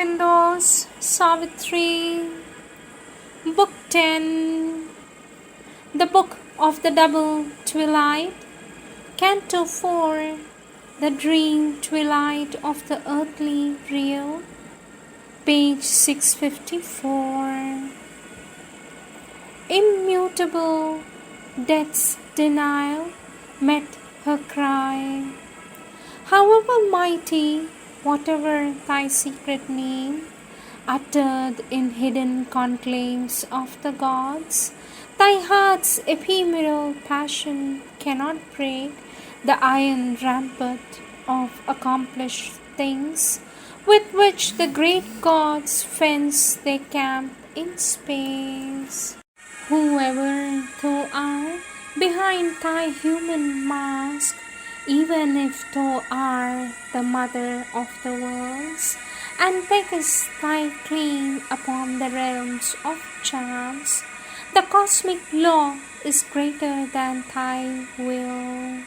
windows, Savitri. Book 10. The Book of the Double Twilight. Canto 4. The Dream Twilight of the Earthly Real. Page 654. Immutable death's denial met her cry. However mighty, whatever thy secret name, uttered in hidden conclaves of the gods, thy heart's ephemeral passion cannot break the iron rampart of accomplished things with which the great gods fence their camp in space. Whoever thou art behind thy human mask, even if thou art the mother of the worlds, and beggest thy claim upon the realms of chance, the cosmic law is greater than thy will.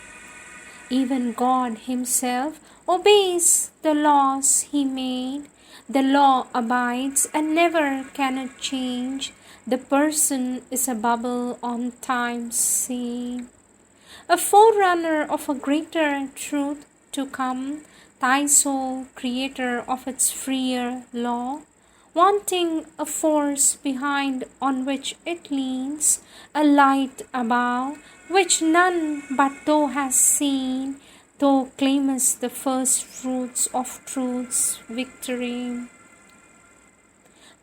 Even God himself obeys the laws he made. The law abides and never can it change. The person is a bubble on time's sea, a forerunner of a greater truth to come, thy soul creator of its freer law, wanting a force behind on which it leans, a light above which none but thou hast seen, thou claimest the first fruits of truth's victory.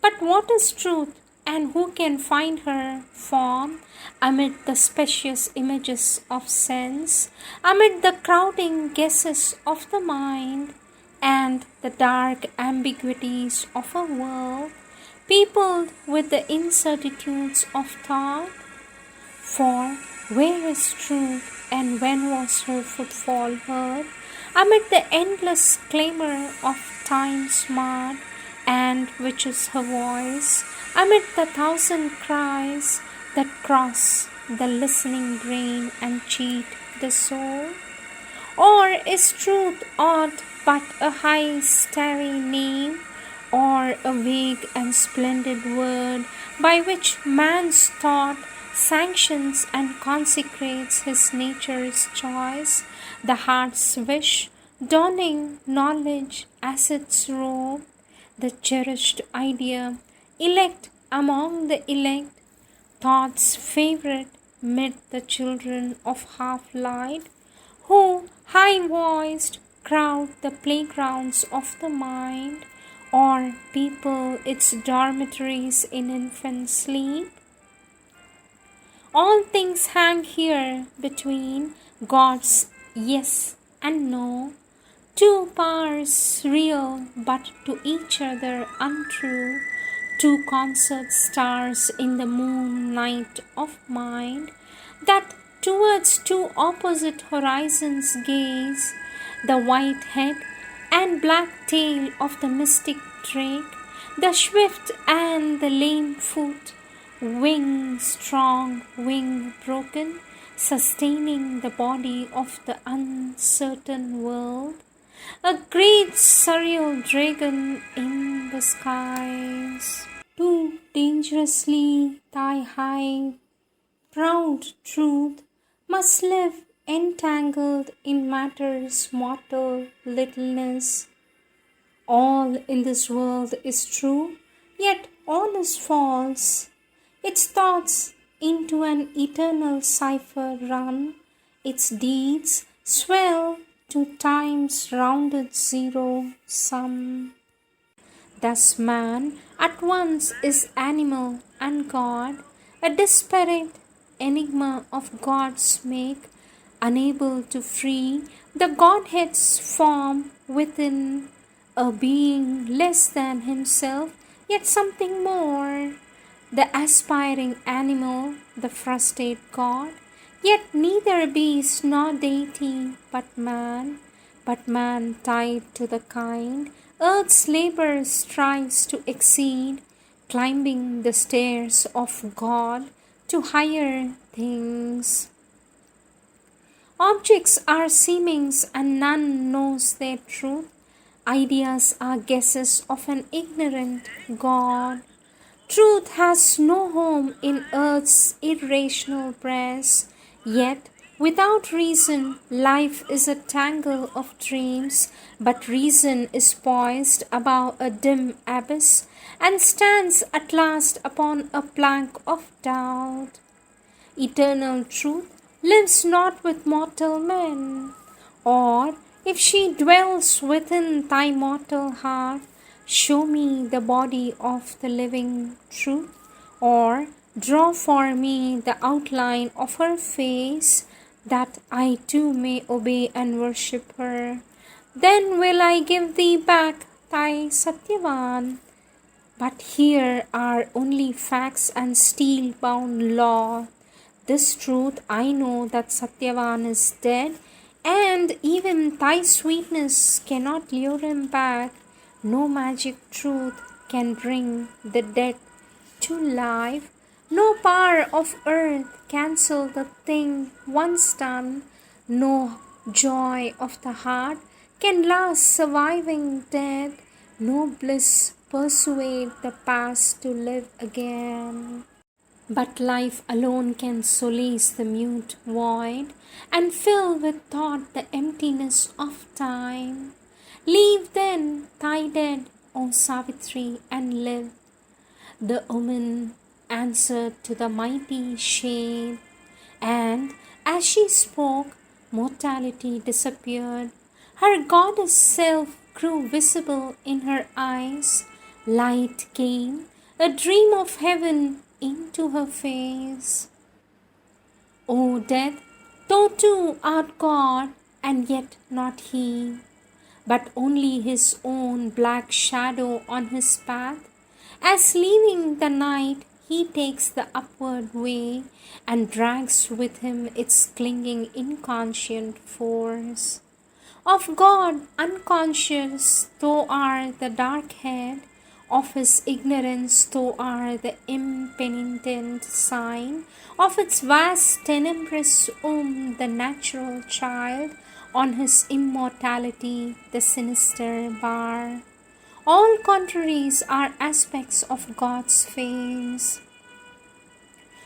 But what is truth, and who can find her form amid the specious images of sense, amid the crowding guesses of the mind, and the dark ambiguities of a world peopled with the incertitudes of thought? For where is truth, and when was her footfall heard amid the endless clamor of time's mart, and which is her voice amid the thousand cries that cross the listening brain and cheat the soul? Or is truth aught but a high starry name, or a vague and splendid word by which man's thought sanctions and consecrates his nature's choice, the heart's wish, donning knowledge as its robe, the cherished idea, elect among the elect, thought's favorite mid the children of half-light, who, high-voiced, crowd the playgrounds of the mind, or people its dormitories in infant sleep? All things hang here between God's yes and no, two powers real but to each other untrue, two concert stars in the moon night of mind, that towards two opposite horizons gaze, the white head and black tail of the mystic drake, the swift and the lame foot, wing strong, wing broken, sustaining the body of the uncertain world, a great surreal dragon in the skies. Too dangerously thy high, proud truth must live entangled in matter's mortal littleness. All in this world is true, yet all is false. Its thoughts into an eternal cipher run, its deeds swell to time's rounded zero sum. Thus man at once is animal and God, a disparate enigma of God's make, unable to free the Godhead's form within, a being less than himself, yet something more, the aspiring animal, the frustrate God, yet neither beast nor deity, but man tied to the kind earth's labor strives to exceed, climbing the stairs of God to higher things. Objects are seemings, and none knows their truth, Ideas are guesses of an ignorant God. Truth has no home in earth's irrational breast, yet without reason life is a tangle of dreams, but reason is poised above a dim abyss and stands at last upon a plank of doubt. Eternal truth lives not with mortal men, or if she dwells within thy mortal heart, show me the body of the living truth, or draw for me the outline of her face, that I too may obey and worship her. Then will I give thee back thy Satyavan. But here are only facts and steel-bound law. This truth I know that Satyavan is dead, and even thy sweetness cannot lure him back. No magic truth can bring the dead to life. No power of earth cancel the thing once done. No joy of the heart can last surviving death. No bliss persuade the past to live again. But life alone can solace the mute void and fill with thought the emptiness of time. Leave then thy dead, O Savitri, and live. The woman answered to the mighty shade, and as she spoke, mortality disappeared. Her goddess self grew visible in her eyes. Light came, a dream of heaven, into her face. O death, thou too art God, and yet not he, but only his own black shadow on his path, as leaving the night he takes the upward way and drags with him its clinging inconscient force. Of God unconscious thou art the dark head, of his ignorance thou art the impenitent sign, of its vast tenebrous womb the natural child, on his immortality the sinister bar. All contraries are aspects of God's face.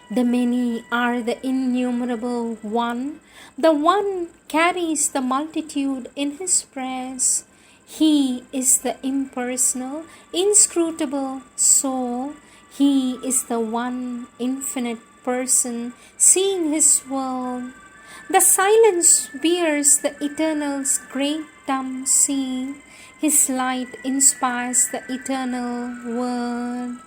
The many are the innumerable one. The one carries the multitude in his breast. He is the impersonal, inscrutable soul. He is the one infinite person seeing his world. The silence bears the eternal's great dumb seal. His light inspires the eternal word.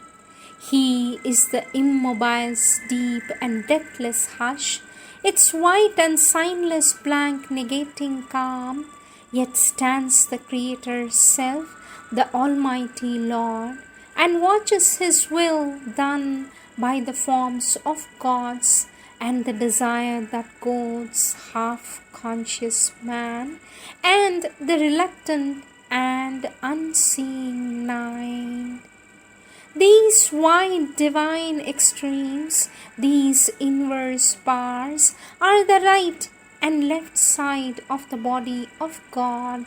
He is the immobile's deep and depthless hush, its white and signless blank negating calm, yet stands the Creator's self, the Almighty Lord, and watches his will done by the forms of gods and the desire that goads half-conscious man and the reluctant and unseeing night. These wide divine extremes, these inverse bars, are the right and left side of the body of God.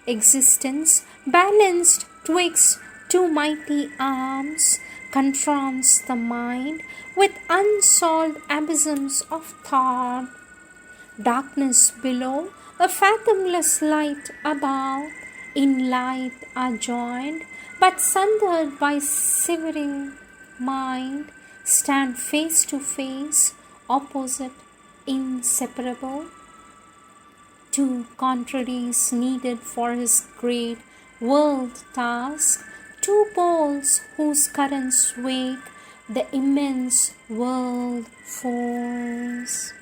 Existence, balanced twixt two mighty arms, confronts the mind with unsolved abysms of thought. Darkness below, a fathomless light above, in light are joined, but sundered by severing mind, stand face to face, opposite, inseparable. Two contraries needed for his great world task, two poles whose currents wake the immense world force.